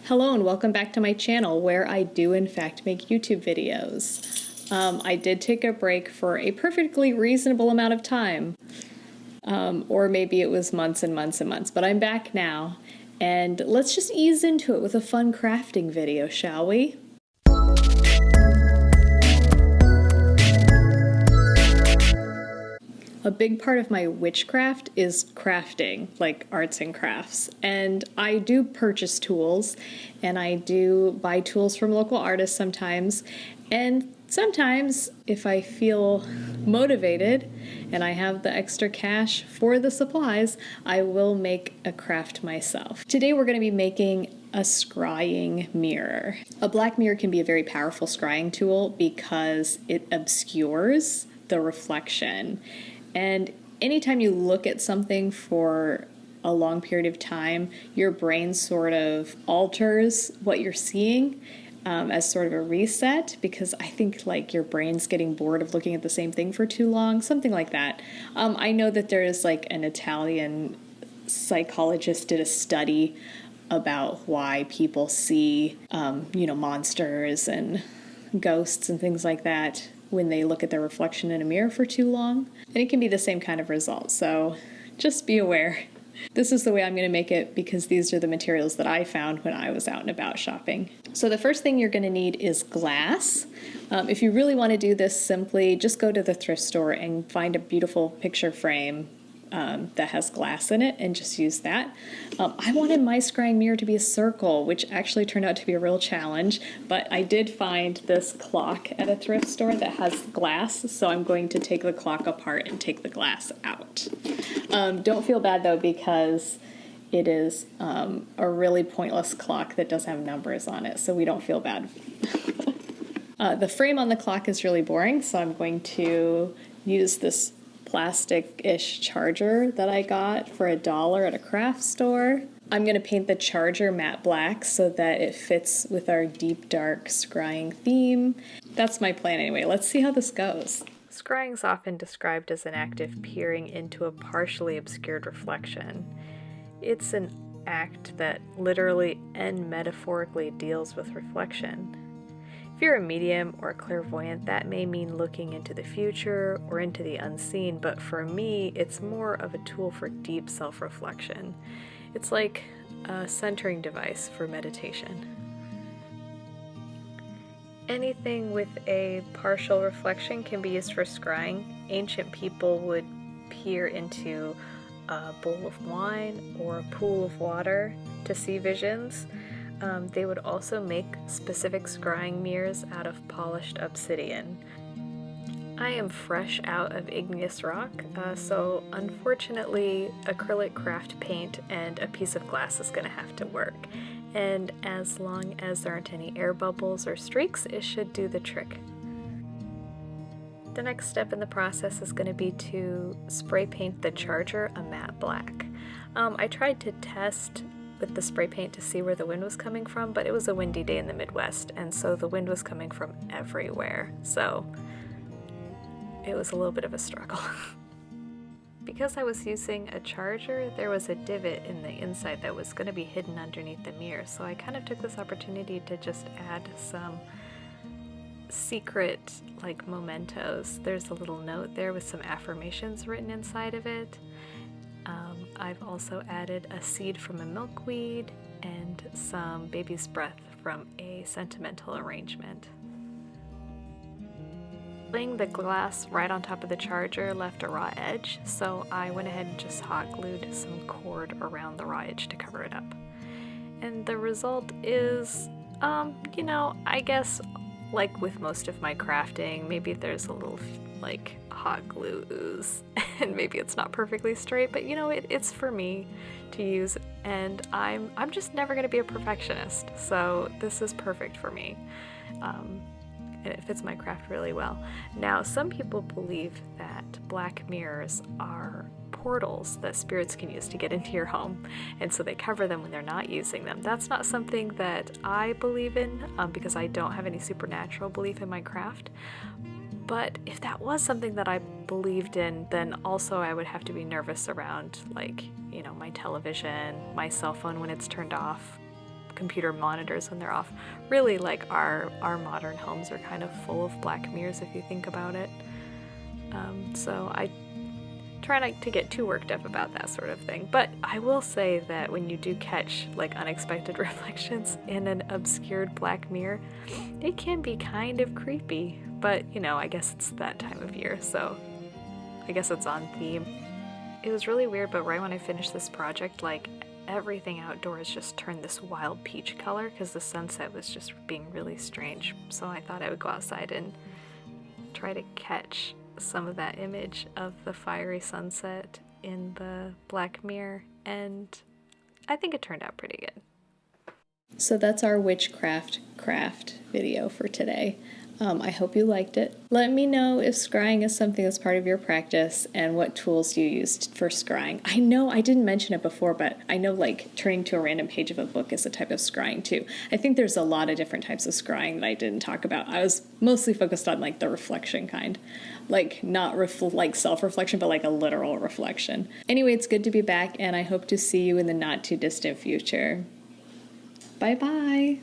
Hello and welcome back to my channel where I do in fact make YouTube videos. I did take a break for a perfectly reasonable amount of time, or maybe it was months and months and months, but I'm back now and let's just ease into it with a fun crafting video, shall we? A big part of my witchcraft is crafting, like arts and crafts. And I do purchase tools, and I do buy tools from local artists sometimes. And sometimes, if I feel motivated and I have the extra cash for the supplies, I will make a craft myself. Today we're going to be making a scrying mirror. A black mirror can be a very powerful scrying tool because it obscures the reflection. And anytime you look at something for a long period of time, your brain sort of alters what you're seeing as sort of a reset, because I think like your brain's getting bored of looking at the same thing for too long, something like that. I know that there is like an Italian psychologist did a study about why people see, monsters and ghosts and things like that when they look at their reflection in a mirror for too long. And it can be the same kind of result, so just be aware. This is the way I'm going to make it because these are the materials that I found when I was out and about shopping. So the first thing you're going to need is glass. If you really want to do this simply, just go to the thrift store and find a beautiful picture frame that has glass in it and just use that. I wanted my scrying mirror to be a circle, which actually turned out to be a real challenge, but I did find this clock at a thrift store that has glass, so I'm going to take the clock apart and take the glass out. Don't feel bad though, because it is a really pointless clock that doesn't have numbers on it, so we don't feel bad. The frame on the clock is really boring, so I'm going to use this plastic-ish charger that I got for $1 at a craft store. I'm going to paint the charger matte black so that it fits with our deep dark scrying theme. That's my plan anyway. Let's see how this goes. Scrying is often described as an act of peering into a partially obscured reflection. It's an act that literally and metaphorically deals with reflection. If you're a medium or a clairvoyant, that may mean looking into the future or into the unseen, but for me, it's more of a tool for deep self-reflection. It's like a centering device for meditation. Anything with a partial reflection can be used for scrying. Ancient people would peer into a bowl of wine or a pool of water to see visions. They would also make specific scrying mirrors out of polished obsidian. I am fresh out of igneous rock, so unfortunately acrylic craft paint and a piece of glass is going to have to work. And as long as there aren't any air bubbles or streaks, it should do the trick. The next step in the process is going to be to spray paint the charger a matte black. I tried to test with the spray paint to see where the wind was coming from, but it was a windy day in the Midwest, and so the wind was coming from everywhere, so it was a little bit of a struggle. Because I was using a charger, there was a divot in the inside that was going to be hidden underneath the mirror, so I kind of took this opportunity to just add some secret like mementos. There's a little note there with some affirmations written inside of it. I've also added a seed from a milkweed and some baby's breath from a sentimental arrangement. Laying the glass right on top of the charger left a raw edge, so I went ahead and just hot glued some cord around the raw edge to cover it up. And the result is, I guess like with most of my crafting, maybe there's a little like hot glue ooze and maybe it's not perfectly straight, but it's for me to use, and I'm just never going to be a perfectionist, so this is perfect for me. And it fits my craft really well. Now, some people believe that black mirrors are portals that spirits can use to get into your home, and so they cover them when they're not using them. That's not something that I believe in because I don't have any supernatural belief in my craft. But if that was something that I believed in, then also I would have to be nervous around, like, my television, my cell phone when it's turned off, computer monitors when they're off. Really, like our modern homes are kind of full of black mirrors if you think about it. So I try not to get too worked up about that sort of thing. But I will say that when you do catch like unexpected reflections in an obscured black mirror, it can be kind of creepy. But you know, I guess it's that time of year, so I guess it's on theme. It was really weird, but right when I finished this project, like everything outdoors just turned this wild peach color because the sunset was just being really strange. So I thought I would go outside and try to catch some of that image of the fiery sunset in the black mirror, and I think it turned out pretty good. So that's our witchcraft craft video for today. I hope you liked it. Let me know if scrying is something that's part of your practice and what tools you used for scrying. I know I didn't mention it before, but I know like turning to a random page of a book is a type of scrying too. I think there's a lot of different types of scrying that I didn't talk about. I was mostly focused on like the reflection kind. Like not like self-reflection, but like a literal reflection. Anyway, it's good to be back, and I hope to see you in the not too distant future. Bye-bye.